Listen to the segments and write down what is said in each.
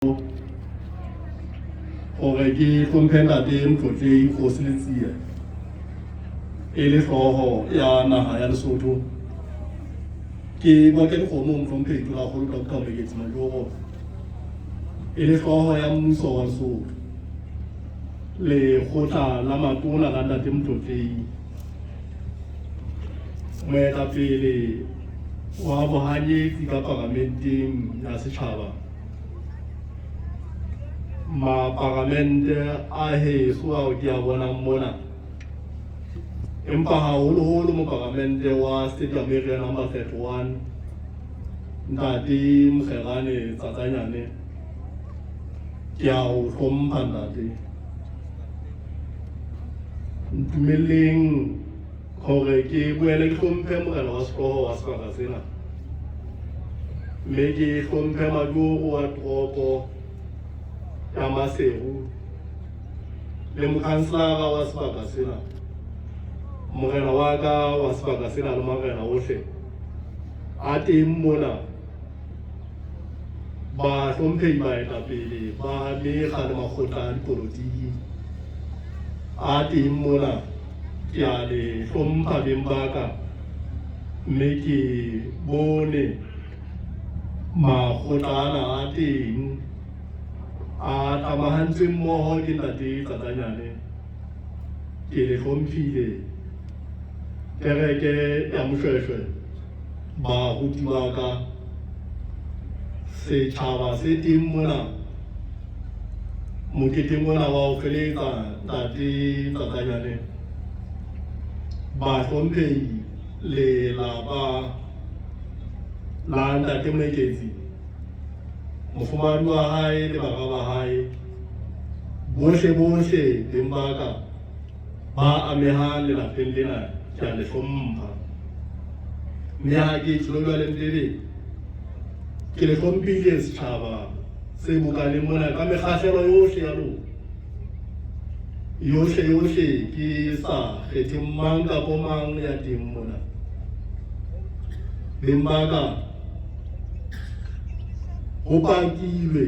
Gore ke hlomphe ntate Mtlotlei Kgosi Letsiya e le hlooho ya naha ya Lesotho. Ke ba ke dikgomo Mhlomphehi Tonakgolo Dr. Leketsi Majoro e le hlooho ya mmuso wa Lesotho. Lekgotla la Matona la ntate Mtlotlei, moetapele wa bohanyetsi ka Palamenteng ya Setjhaba, maparamente a heso ao ke a bonang mona, empa haholoholo moparamente wa Stadium Area number 31 ntate Mokgerane Tsatsanyane, ke a o hlompha ntate. Ntumelleng hore ke boele ke hlomphe morena wa sehlooho wa sebaka sena, mme ke hlomphe majoro wa toropo ya Maseru le mokhanselara wa sebaka sena, morena wa ka wa sebaka sena le marena ohle a teng mona, bahlomphehi baetapele ba mekga le makgotla a dipolotiki a teng mona. Ke a le hlompha beng ba ka, mme ke bone makgotla ana a teng a tamahantsweng mmoho ke ntate Tsatsanyane. Ke le hlomphile kereke ya Moshweshwe, baruti ba ka, setjhaba se teng mona moketeng ona wa ho feletsa ntate Tsatsanyane, bahlomphehi lelapa la ntate Moeketsi, mofumahadi wa hae le bana ba hae, bohle beng ba ka ba amehang lelapeng lena, ke a le hlompha. Mme ha ke tlo jwale Mpebe, ke le hlomphile setjhaba se bokaneng mona ka mekgahlelo yohle ya lona, yohle ke sa kgethe mang kapa mang ya teng mona. Beng ba ka, ho pakilwe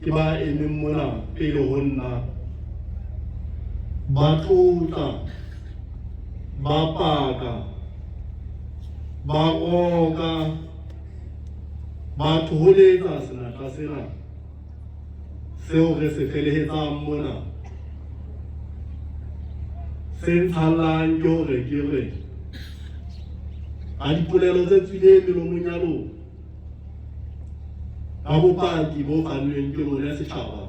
ke ba emeng mona pele ho nna, ba tlotla, ba paka, ba roka, ba thoholetsa senatla sena seo re se felehetsang mona, se nthallang ke hore ke re a dipolelo tse tswileng melomong ya lona, ka bopaki bo fannweng ke lona setjhaba,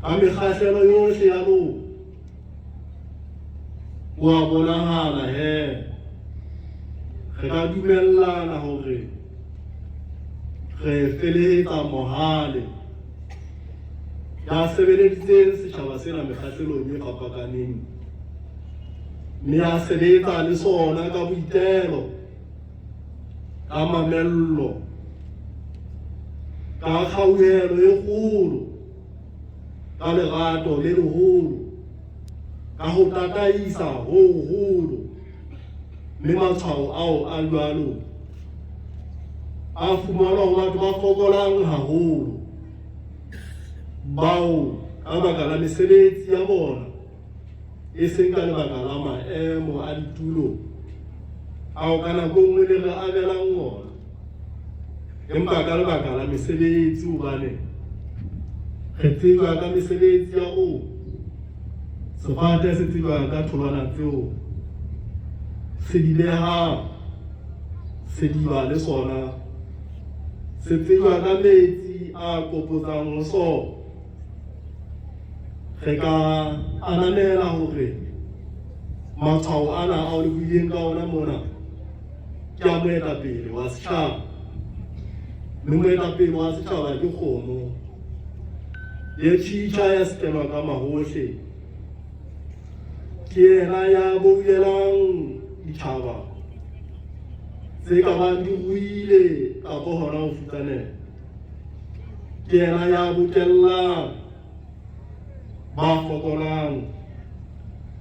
ka mekgahlelo yohle ya lona, wa bonahala he re ka dumellana hore re felehetsa mohale ya sebeleditseng setjhaba sena mekgahlelong e fapakaneng, mme a sebetsa le sona ka boitelo, ka mamello, ka kgauhelo e kgolo, ka lerato le leholo, ka ho tataisa ho holo. Mme matshwao ao a jwalo a fumanwa ho batho ba fokolang haholo, bao ka baka la mesebetsi ya bona, e seng ka lebaka la maemo a ditulo ao ka nako nngwe le re abelang ona, empa ka lebaka la mesebetsi, hobane re tseba ka mesebetsi ya rona, sefate se tseba ka tholwana tseo se di behang, se di ba le sona, se tseba ka metsi a kopotsang ho sona. Re ka ananela hore matshwao ana ao le buileng ka ona mona ke a moetapele wa setjhaba, mme moetapele wa setjhaba ke kgomo ye tjhitjha ya setelwa ka mahohle, ke yena ya boulelang ditjhaba tse ka bang di ruile kapo hona ho futsanela, ke yena ya bokellang ba fokolang,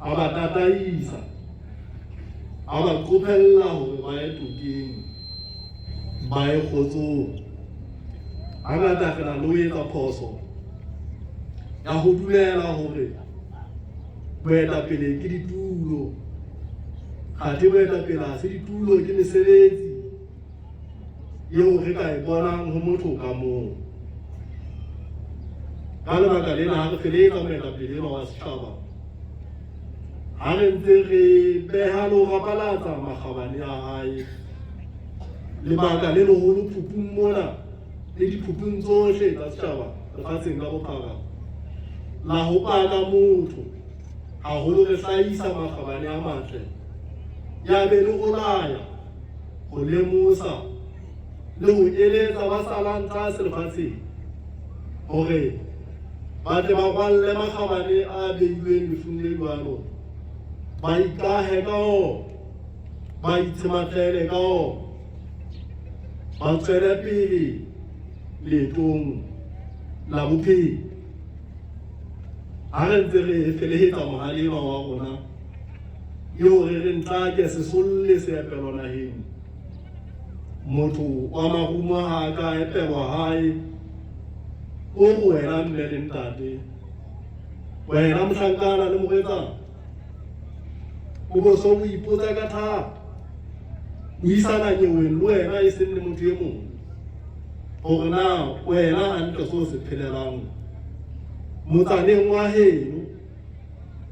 a ba tataisa, a ba qophella hore ba ye tokeng, ba ye kgotsong, hangata re na le ho etsa phoso ya ho dulela hore boetapele ke ditulo, kgathe boetapele ha se ditulo, ke mesebetsi eo re ka e bonang ho motho ka mong. Ka lebaka lena ha re feletsa moetapele enwa wa setjhaba, ha re ntse re beha le ho rapalatsa makgabane a hae, lebaka le leholo phupung mona le diphupung tsohle tsa setjhaba lefatsheng ka bophara la ho paka motho, haholo re hlahisa makgabane a matle, ya be le ho laya, ho lemosa le ho eletsa ba salang tlase lefatsheng hore ba tle ba rwalle makgabane a beilweng lefung le jwalo, ba ikahe ka ona, ba itshematlele ka ona, ba tswele pele leetong la bophelo. Ha re ntse re felehetsa mohalema wa rona eo re re ntlake sesolle se epelwa naheng, motho wa marumo ha a ka epelwa hae, o wena mme le ntate, wena mohlankana le moretsana, o bo so o ipotsa ka thata, o isana nyeweng le wena e seng le motho e mong, hore na wena hantle so se phelelang motsaneng wa heno,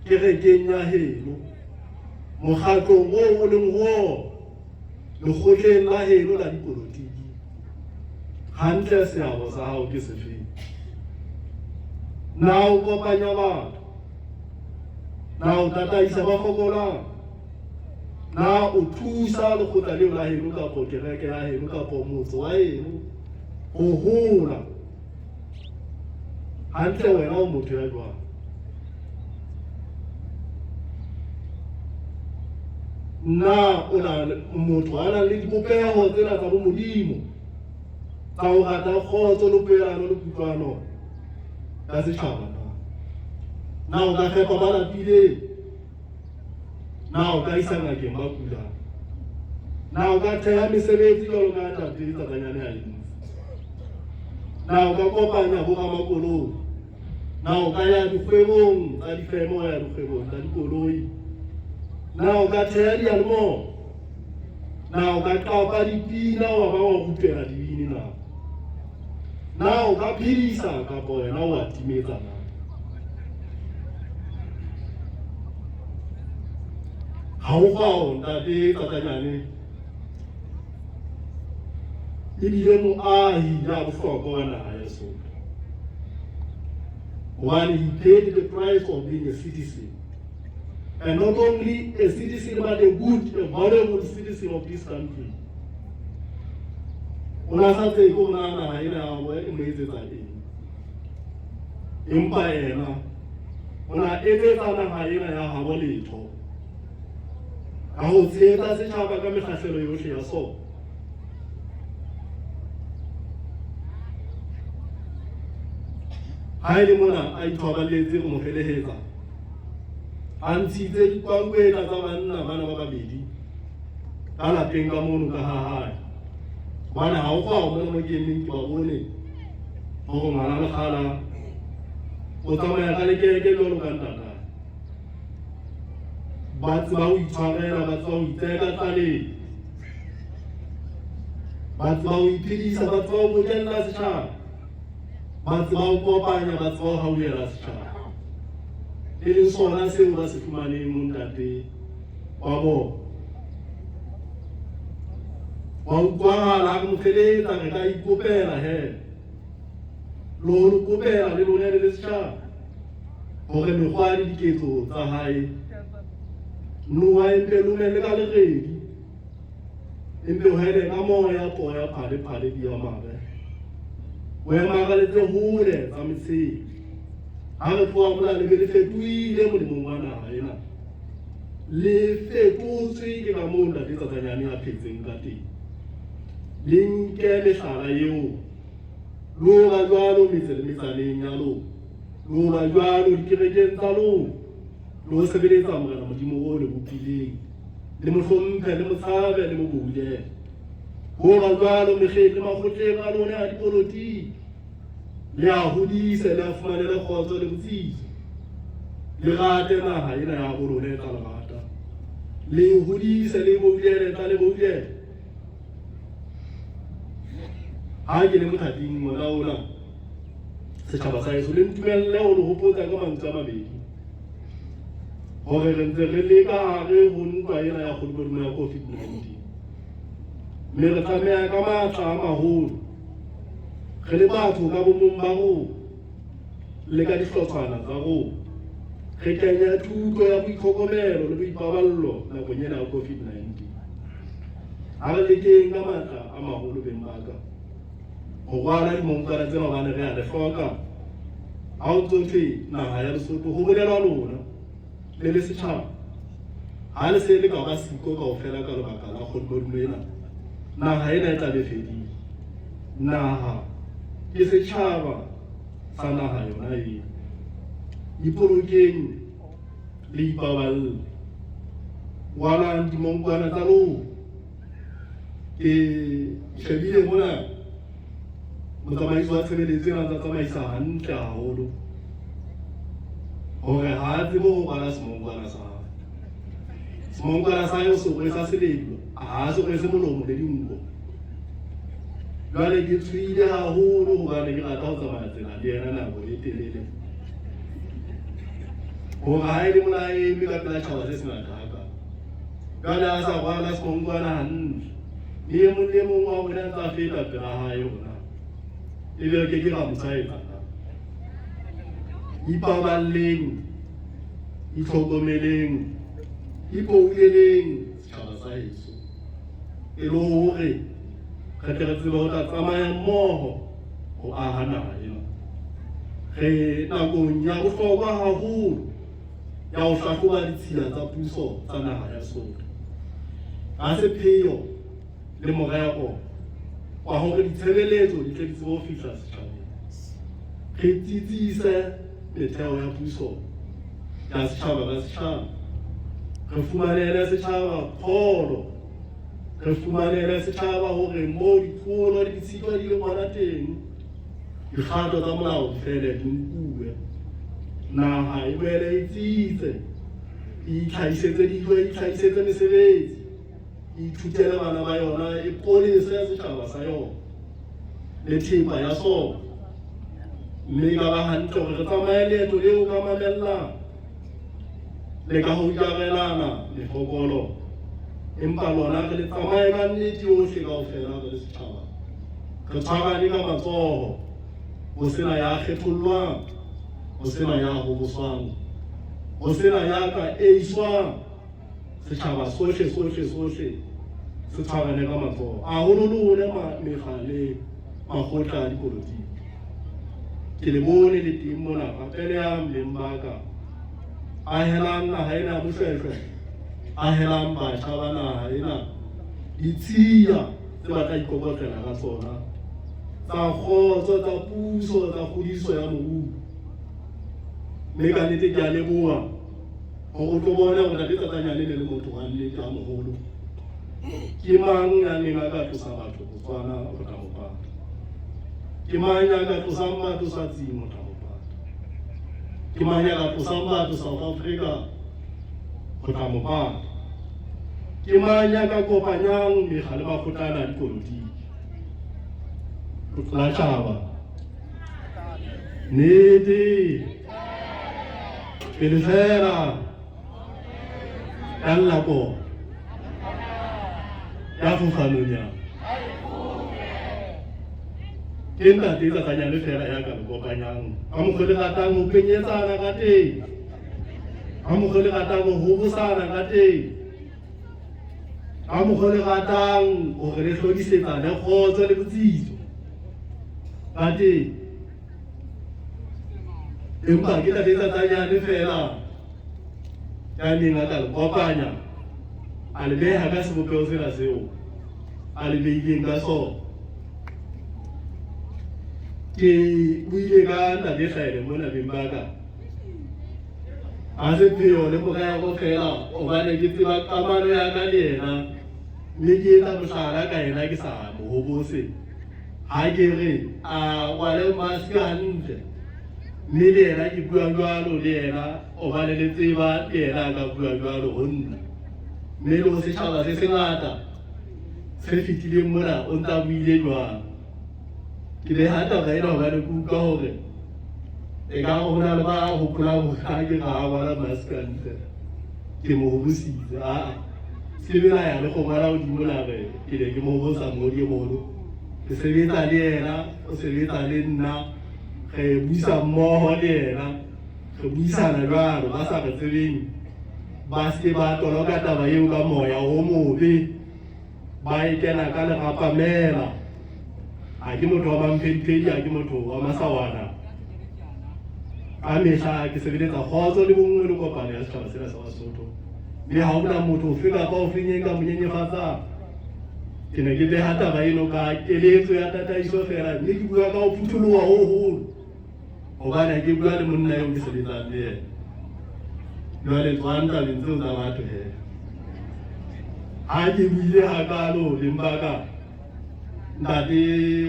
kerekeng ya heno, mokgatlong oo o leng ho lekgotleng la heno la dipolotiki, hantle seabo sa hao ke sefeng? Na o kopanya batho, na o tataisa ba fokolang, na o thusa lekgotla leo la heno kapo kereke ya heno kapo motse wa heno ho hola, hantle wena o motho ya jwang? Na o na motho a nang le dibopeho tsena tsa bo Modimo tsa ho rata kgotso le poelano le kutlwano ka setjhaba? Na o ka fepa ba lapileng? Na o ka isa ngakeng ba kulang? Na o ka theha mesebetsi jwalo ka ntate Tsatsanyane ha e ntse? Na o ka kopanya bo ramakoloi? Na o ka ya dikgwebong tsa difemo, ya dikgwebong tsa dikoloi? Na o ka theha diyalemoya? Na o ka qapa dipina wa ba wa rutela dibini na? Na o ka phedisa kapa wena wa timetsa na? Ha o kgao ntate Tsatsanyane ebile moahi ya bohlokwa wa naha ya Lesotho, hobane he paid the price of being a citizen, and not only a citizen but a good, a valuable citizen of this country. Ona sa tse ko na naha ena ya hao e mo etsetsa eng? Empa yena ona etsetsa naha ena ya habo letho, ka ho tshehetsa setjhaba ka mekgahlelo yohle ya sona. Ha e le mona a ithoballetse go mo felehetsa, a ntshitse dikwangwela tsa banna bana ba babedi ka lapeng ka mono ka ha hae, hobane ha o kgao mona mo ke emeng ke ba bone hore ngwana lekgala o tsamaya ka lekeke jwalo ka ntata, ba tseba ho itshwarela, ba tseba ho itseka tlaleng, ba tseba ho iphedisa, ba tseba ho bokella setjhaba, ba tseba ho kopanya, ba tseba ho hauhela setjhaba, e leng sona seo ba se fumaneng mo ntate wa bona. Wa utlwahala ha ke mo feletsa re ka ikopela hee, le ho kopela le lona le setjhaba hore mekgwa le diketso tsa hae noa empe lumele ka leredi, empe o hele ka moya poya phale di ya mabe, o emagaletse hole tsa metsheng. Ha re tloha mona le be le fetohile molemong wa naha ena, le fetotswe ke ka moo ntate Tsatsanyane a phetseng ka teng. Le nke mehlala eo, le ho ba jwalo metse le metsaneng ya lona, le ho ba jwalo dikerekeng tsa lona, le ho sebeletsa Morena Modimo o le bopileng, le mo hlomphe, le mo tshabe, le mo boulele. Ho ba jwalo mekgeng le makgotleng a lona a dipolotiki, le a hodise le a fumanele kgotso le botsitso le rate naha ena ya bo lona e tla le rata le hodise le boulele tla le boulele ha ke le mothating mona ona setjhaba sa heso le ntumelle ho le hopotsa ka mantswe a mabedi hore re ntse re le ka hare ho ntwa ena ya kgolong ya COVID-19 mme re tlameha ka matla a maholo re le batho ka bomong ba rona le ka dihlotswana tsa rona re kenya thuto ya boitlhokomelo le boipaballo nakong ena ya COVID-19 ha re lekeng ka matla a maholo beng ba ka ho rwala dimonkwana tsena hobane re a le hloka ha o ntse naha ya Lesotho ho bolelwa lona le le setjhaba ha le se le ka ba siko kaofela ka lebaka la kgolong ena naha ena e tla be fedile naha ke setjhaba sa naha yona e ipolokeng le ipaballe walang dimonkwana tsa lona ke shebile mona motsamaisi wa tshebeletso ena tsa tsamaisa hantle haholo hore ha a tsebe ho bala semonkwana sa hae semonkwana sa hae se sa selelo ha se se molomo le dinko jwale ke tswile haholo hobane ke rata ho tsamaya tsela le yena nako e telele hore ha e le molaemi ka pela tjhaba se sengata haka jwale a sa rwala semonkwana hantle le mong le mong wa rona tsa feta pela hae hona ebe ke ra motsaetsa ipaballeng itlhokomeleng ipouleleng setjhaba sa heso e le hore re tle re tsebe ho tsamaya mmoho ho aha naha ena re nakong ya bohlokwa haholo ya ho hlahloba ditshila tsa puso tsa naha ya Lesotho ha sepheo le morero wa hore ditshebeletso di tle di tsebe ho fihla setjhabeng re tsitsise metheo ya puso ya setjhaba ka setjhaba re fumanele setjhaba pholo re fumanele setjhaba hore mo ditlolo le ditshitwa di le ngwana teng dikgato tsa molao di fele di nkuwe naha e boele e tsitse e itlhahisetse dijo e itlhahisetse mesebetsi e ithutele bana ba yona e polise ya setjhaba sa yona le thepa ya sona mme ka ba hantle hore re tsamaye leeto leo ka mamellang le ka ho jarelana mefokolo empa lona re le tsamaye ka nnete yohle kaofela re le setjhaba re tshwarane ka matsoho ho sena ya kgethollwang ho sena ya hoboswang ho sena ya ka eiswang setjhaba sohle se tshwarane ka matsoho haholoholo le mekgale makgotla a dipolotiki ke le bone le teng mona rapele ya mmeng ba ka ahelang naha ena bohlwehlo ahelang batjha ba naha ena ditshiya tse ba tla ikokotlela ka tsona tsa kgotso tsa puso tsa kgodiso ya mobu mme ka nnete ke a leboha hore o tlo bona hore ntate Tsatsanyane ne le motho wa nnete a moholo ke mang ya neng a ka tlosa batho Botswana o tla mo pata ke mang ya ka tlosang batho sa tsimo o tla mo pata ke mang ya ka tlosang batho South Africa o tla mo pata ke mang ya ka kopanyang mekga le makgotlana a dipolotiki la tjhaba nnete pele fela ya llako ya fofanonyana ke ntate Tsatsanyane fela ya ka le kopanyang ha mokgwa le ratang ho penyetsana ka teng ha mokgwa le ratang ho hobosana ka teng ha mokgwa le ratang hore le hlodisetsane kgotso le botsitso ka teng empa ke ntate Tsatsanyane fela ya neng a ka le kopanya a le beha ka sebopeho sena seo a le beileng ka sona ke buile ka ntate Hlaele mona beng ba ka ha se pheo le morero fela hobane ke tseba kamano ya ka le yena mme ke etsa mohlala ka yena ke sa mo hobose ha ke re a wa le maske hantle mme le yena ke bua jwalo le yena o ba le tseba le yena ka bua jwalo ho nna mme le ho setjhaba se sengata se fitileng mona o ntsa buile jwalo ke le hata ga ena ba le kuka hore e ka hona le ba hopola ho ka ke ga ba la maske hantle ke mo bositse se bela ya le go ngala o dimola re ke le ke mo bosa mo di mo ke sebetsa le yena o sebetsa le nna re buisa mmoho le yena re buisana jwalo ba sa re tsebeng ba se ba toloka taba eo ka moya o mobe ba e kena ka lerapamela a ke motho wa mampedi a ke motho wa masawana a mehla ke sebeletsa kgotso le bongwe le kopano ya setjhaba sena sa Basotho mme ha hona motho ofe kapa ofe ka monyenyefatsa ke ne ke beha taba eno ka keletso ya tataiso fela mme ke bua ka ho phutholoha ho holo hobane ke bua le monna eo ke sebetsang le yena jwale tswang tabeng tseo tsa batho he ha ke buile hakalo le mbaka ntate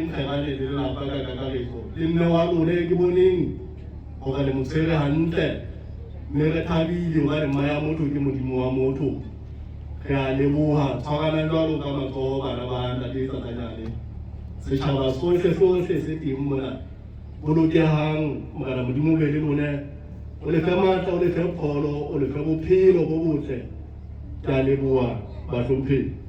Mkgerane le lelapa ka kakaretso le mme wa lona ke boneng hore le motshwere hantle mme re thabile hobane mma ya motho ke modimo wa motho re a leboha tshwarana jwalo ka matsoho bana ba ntate Tsakanyane setjhaba sohle se teng mona bolokehang morena modimo be le lona o le fe matla o le fe pholo o le fe bophelo bo botle ke a leboha ba hlomphehi